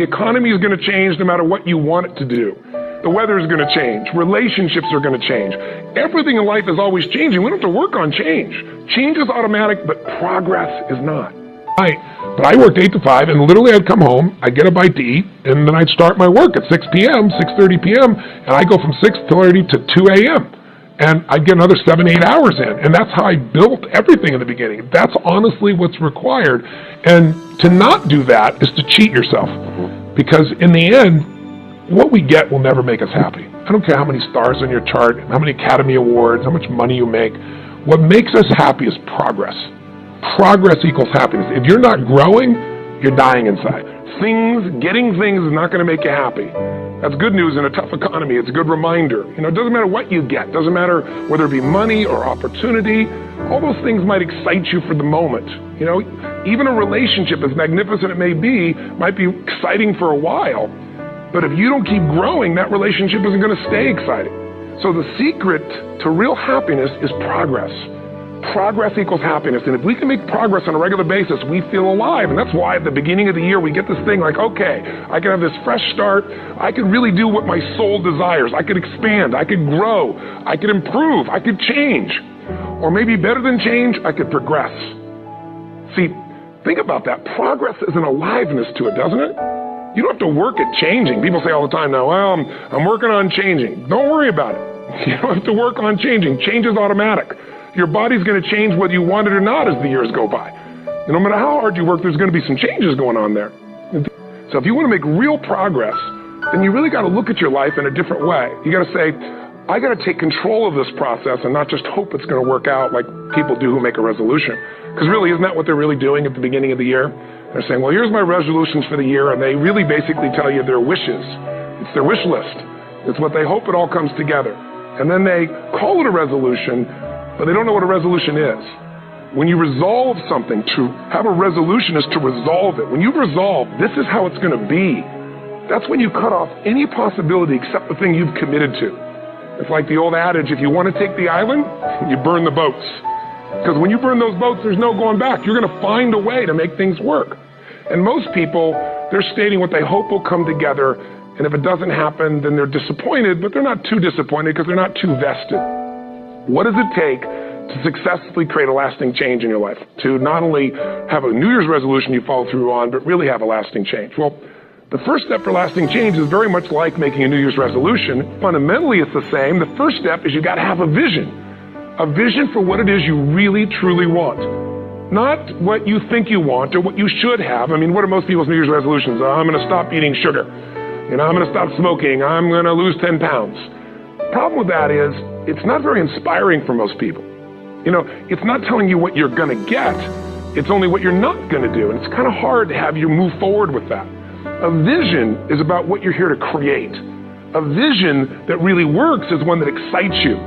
The economy is going to change no matter what you want it to do. The weather is going to change. Relationships are going to change. Everything in life is always changing. We don't have to work on change. Change is automatic, but progress is not. But I worked 8 to 5, and literally I'd come home, I'd get a bite to eat, and then I'd start my work at 6 p.m., 6:30 p.m., and I'd go from 6:30 to 2 a.m., and I'd get another 7-8 hours in, and that's how I built everything in the beginning. That's honestly what's required, and to not do that is to cheat yourself, because in the end, what we get will never make us happy. I don't care how many stars on your chart, how many Academy Awards, how much money you make. What makes us happy is progress. Progress equals happiness. If you're not growing, you're dying inside. Getting things is not going to make you happy. That's good news in a tough economy. It's a good reminder. It doesn't matter what you get. It doesn't matter whether it be money or opportunity. All those things might excite you for the moment. Even a relationship, as magnificent it may be, might be exciting for a while. But if you don't keep growing, that relationship isn't going to stay exciting. So the secret to real happiness is progress. Progress equals happiness. And if we can make progress on a regular basis, we feel alive. And that's why at the beginning of the year, we get this thing like, okay, I can have this fresh start. I can really do what my soul desires. I could expand. I could grow. I could improve. I could change. Or maybe better than change, I could progress. See, think about that. Progress is an aliveness to it, doesn't it? You don't have to work at changing. People say all the time now, well, I'm working on changing. Don't worry about it. You don't have to work on changing. Change is automatic. Your body's going to change whether you want it or not as the years go by. And no matter how hard you work, there's going to be some changes going on there. So if you want to make real progress, then you really got to look at your life in a different way. You got to say, I got to take control of this process and not just hope it's going to work out like people do who make a resolution. Because really, isn't that what they're really doing at the beginning of the year? They're saying, well, here's my resolutions for the year, and they really basically tell you their wishes. It's their wish list. It's what they hope it all comes together. And then they call it a resolution, but they don't know what a resolution is. When you resolve something, to have a resolution is to resolve it. When you resolve, this is how it's going to be. That's when you cut off any possibility except the thing you've committed to. It's like the old adage, if you want to take the island, you burn the boats. Because when you burn those boats, there's no going back. You're going to find a way to make things work. And most people, they're stating what they hope will come together, and if it doesn't happen, then they're disappointed, but they're not too disappointed because they're not too vested. What does it take to successfully create a lasting change in your life? To not only have a New Year's resolution you follow through on, but really have a lasting change? Well, the first step for lasting change is very much like making a New Year's resolution. Fundamentally, it's the same. The first step is you got to have a vision. A vision for what it is you really, truly want. Not what you think you want or what you should have. I mean, what are most people's New Year's resolutions? I'm going to stop eating sugar. I'm going to stop smoking. I'm going to lose 10 pounds. Problem with that is it's not very inspiring for most people. It's not telling you what you're going to get. It's only what you're not going to do. And it's kind of hard to have you move forward with that. A vision is about what you're here to create. A vision that really works is one that excites you.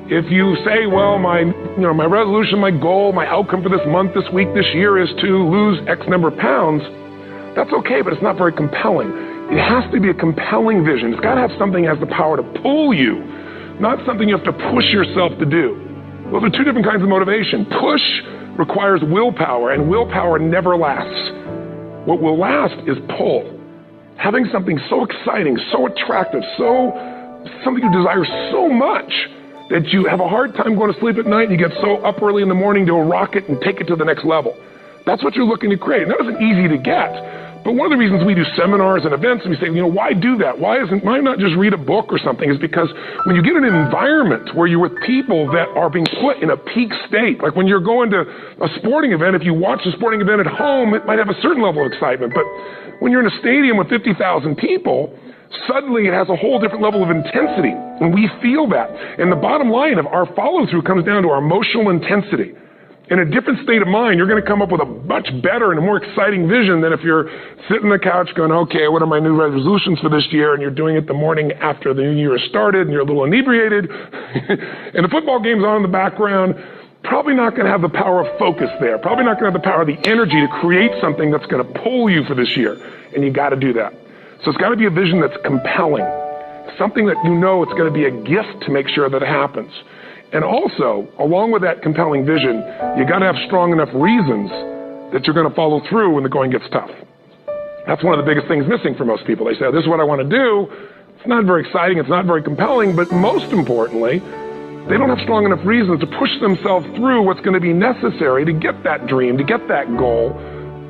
If you say, well, my resolution, my goal, my outcome for this month, this week, this year is to lose X number of pounds, that's okay, but it's not very compelling. It has to be a compelling vision. It's got to have something that has the power to pull you, not something you have to push yourself to do. Those are two different kinds of motivation. Push requires willpower, and willpower never lasts. What will last is pull. Having something so exciting, so attractive, something you desire so much, that you have a hard time going to sleep at night and you get so up early in the morning to rock it and take it to the next level. That's what you're looking to create. And that isn't easy to get. But one of the reasons we do seminars and events and we say, why do that? Why not just read a book or something? Is because when you get in an environment where you're with people that are being put in a peak state, like when you're going to a sporting event, if you watch a sporting event at home, it might have a certain level of excitement. But when you're in a stadium with 50,000 people, suddenly it has a whole different level of intensity, and we feel that. And the bottom line of our follow-through comes down to our emotional intensity. In a different state of mind, you're going to come up with a much better and a more exciting vision than if you're sitting on the couch going, okay, what are my new resolutions for this year? And you're doing it the morning after the new year has started, and you're a little inebriated, and the football game's on in the background. Probably not going to have the power of focus there. Probably not going to have the power of the energy to create something that's going to pull you for this year, and you got to do that. So it's got to be a vision that's compelling, something that it's going to be a gift to make sure that it happens. And also, along with that compelling vision, you got to have strong enough reasons that you're going to follow through when the going gets tough. That's one of the biggest things missing for most people. They say, this is what I want to do. It's not very exciting, it's not very compelling, but most importantly, they don't have strong enough reasons to push themselves through what's going to be necessary to get that dream, to get that goal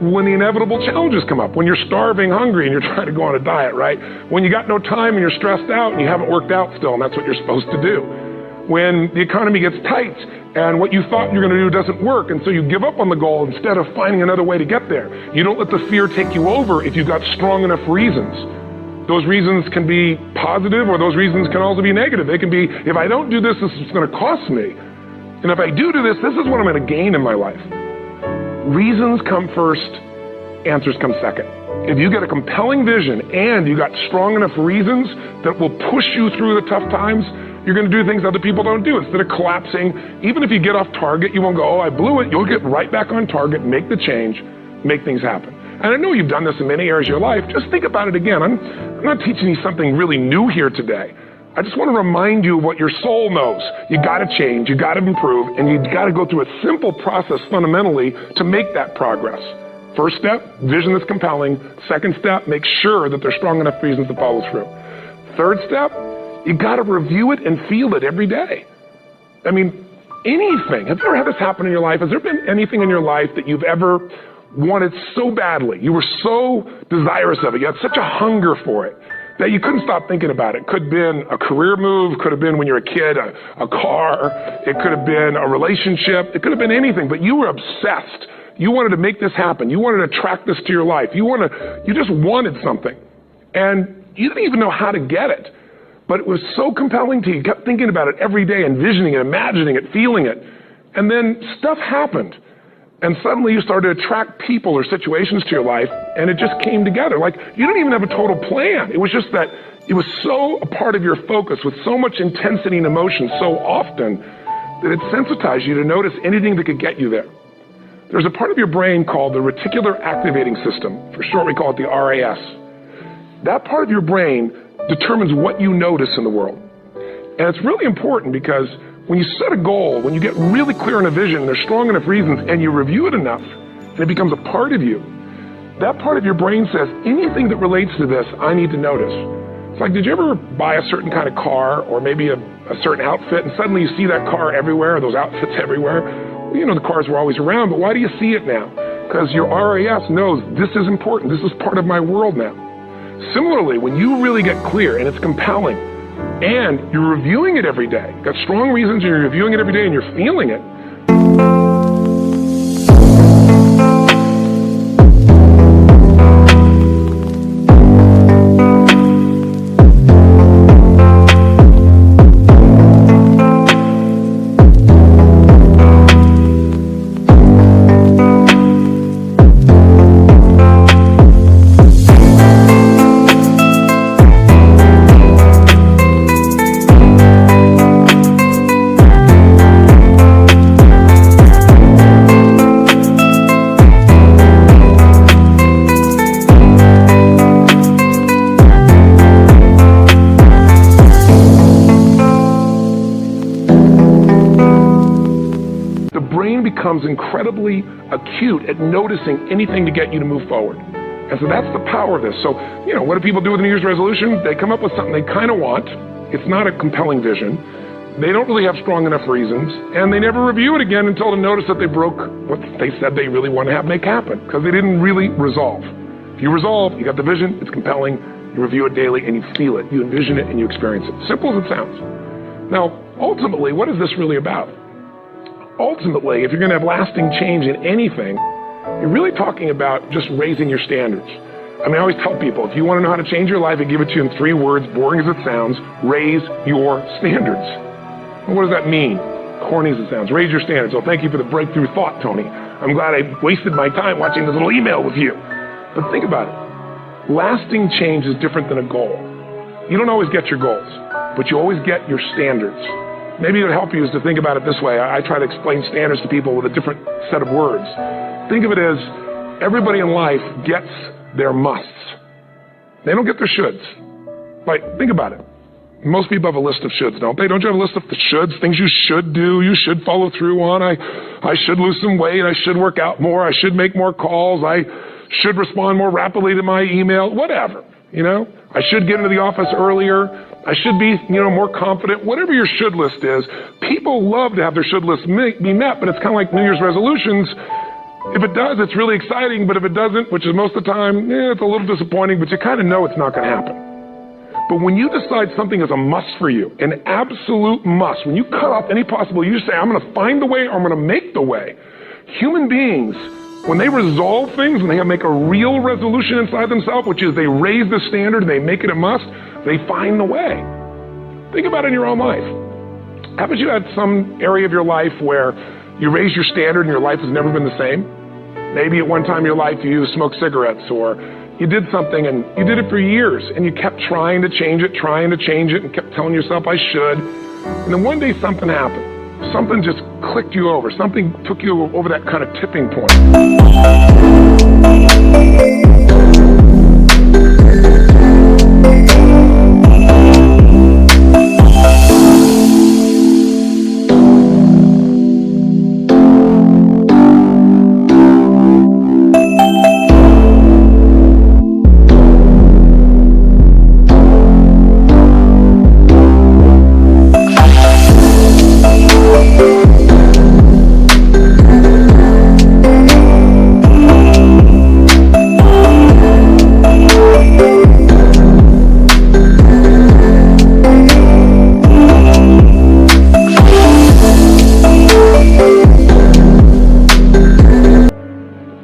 when the inevitable challenges come up. When you're starving, hungry, and you're trying to go on a diet, right? When you got no time and you're stressed out and you haven't worked out still, and that's what you're supposed to do. When the economy gets tight and what you thought you were going to do doesn't work, and so you give up on the goal instead of finding another way to get there. You don't let the fear take you over if you've got strong enough reasons. Those reasons can be positive, or those reasons can also be negative. They can be, if I don't do this, this is going to cost me. And if I do this, this is what I'm going to gain in my life. Reasons come first, answers come second. If you get a compelling vision and you got strong enough reasons that will push you through the tough times, you're going to do things other people don't do. Instead of collapsing, even if you get off target, you won't go, oh, I blew it. You'll get right back on target, make the change, make things happen. And I know you've done this in many areas of your life. Just think about it again. I'm not teaching you something really new here today. I just want to remind you of what your soul knows. You got to change, you got to improve, and you got to go through a simple process fundamentally to make that progress. First step, vision that's compelling. Second step, make sure that there's strong enough reasons to follow through. Third step, you got to review it and feel it every day. I mean, anything. Have you ever had this happen in your life? Has there been anything in your life that you've ever wanted so badly? You were so desirous of it. You had such a hunger for it that you couldn't stop thinking about it. Could have been a career move, could have been when you were a kid, a car, it could have been a relationship, it could have been anything, but you were obsessed. You wanted to make this happen. You wanted to attract this to your life. You just wanted something. And you didn't even know how to get it. But it was so compelling to you. You kept thinking about it every day, envisioning it, imagining it, feeling it. And then stuff happened. And suddenly you started to attract people or situations to your life, and it just came together. Like, you didn't even have a total plan. It was just that it was so a part of your focus with so much intensity and emotion so often that it sensitized you to notice anything that could get you there. There's a part of your brain called the reticular activating system. For short, we call it the RAS. That part of your brain determines what you notice in the world. And it's really important because when you set a goal, when you get really clear on a vision, there's strong enough reasons, and you review it enough, and it becomes a part of you, that part of your brain says, anything that relates to this, I need to notice. It's like, did you ever buy a certain kind of car or maybe a certain outfit, and suddenly you see that car everywhere, those outfits everywhere? Well, you know, the cars were always around, but why do you see it now? Because your RAS knows this is important. This is part of my world now. Similarly, when you really get clear and it's compelling, and you're reviewing it every day, got strong reasons, and you're reviewing it every day, and you're feeling it, becomes incredibly acute at noticing anything to get you to move forward. And so that's the power of this. So, you know, what do people do with a New Year's resolution? They come up with something they kind of want. It's not a compelling vision. They don't really have strong enough reasons, and they never review it again until to notice that they broke what they said they really want to have make happen, because they didn't really resolve. If you resolve, you got the vision, it's compelling, you review it daily, and you feel it, you envision it, and you experience it. Simple as it sounds. Now, ultimately, what is this really about? Ultimately, if you're going to have lasting change in anything, you're really talking about just raising your standards. I mean, I always tell people, if you want to know how to change your life, I give it to you in 3 words, boring as it sounds: raise your standards. Well, what does that mean? Corny as it sounds. Raise your standards. Well, thank you for the breakthrough thought, Tony. I'm glad I wasted my time watching this little email with you. But think about it. Lasting change is different than a goal. You don't always get your goals, but you always get your standards. Maybe it would help you is to think about it this way. I try to explain standards to people with a different set of words. Think of it as everybody in life gets their musts. They don't get their shoulds. Like, think about it. Most people have a list of shoulds, don't they? Don't you have a list of the shoulds, things you should do, you should follow through on? I should lose some weight, I should work out more, I should make more calls, I should respond more rapidly to my email, whatever, I should get into the office earlier. I should be, more confident. Whatever your should list is, people love to have their should list be met, but it's kind of like New Year's resolutions. If it does, it's really exciting, but if it doesn't, which is most of the time, it's a little disappointing, but you kind of know it's not going to happen. But when you decide something is a must for you, an absolute must, when you cut off any possible, you say, I'm going to find the way or I'm going to make the way. Human beings, when they resolve things, when they make a real resolution inside themselves, which is they raise the standard and they make it a must, they find the way. Think about it in your own life. Haven't you had some area of your life where you raised your standard and your life has never been the same? Maybe at one time in your life you smoked cigarettes, or you did something and you did it for years and you kept trying to change it and kept telling yourself I should. And then one day something happened. Something just clicked you over. Something took you over that kind of tipping point.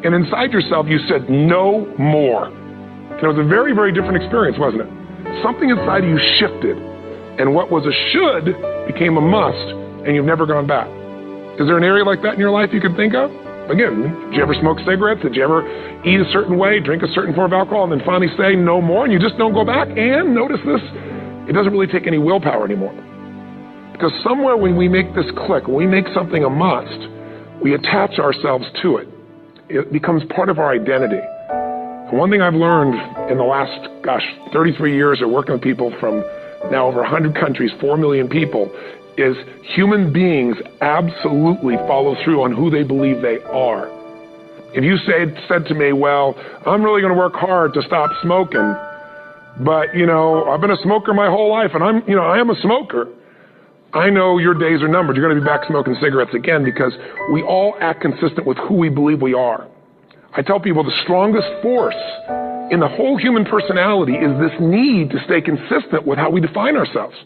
And inside yourself, you said, no more. And it was a very, very different experience, wasn't it? Something inside of you shifted. And what was a should became a must, and you've never gone back. Is there an area like that in your life you can think of? Again, did you ever smoke cigarettes? Did you ever eat a certain way, drink a certain form of alcohol, and then finally say no more, and you just don't go back? And notice this, it doesn't really take any willpower anymore. Because somewhere when we make this click, when we make something a must, we attach ourselves to it. It becomes part of our identity. And one thing I've learned in the last, 33 years of working with people from now over 100 countries, 4 million people, is human beings absolutely follow through on who they believe they are. If you said to me, well, I'm really going to work hard to stop smoking, but, I've been a smoker my whole life, and I am a smoker. I know your days are numbered. You're going to be back smoking cigarettes again, because we all act consistent with who we believe we are. I tell people the strongest force in the whole human personality is this need to stay consistent with how we define ourselves.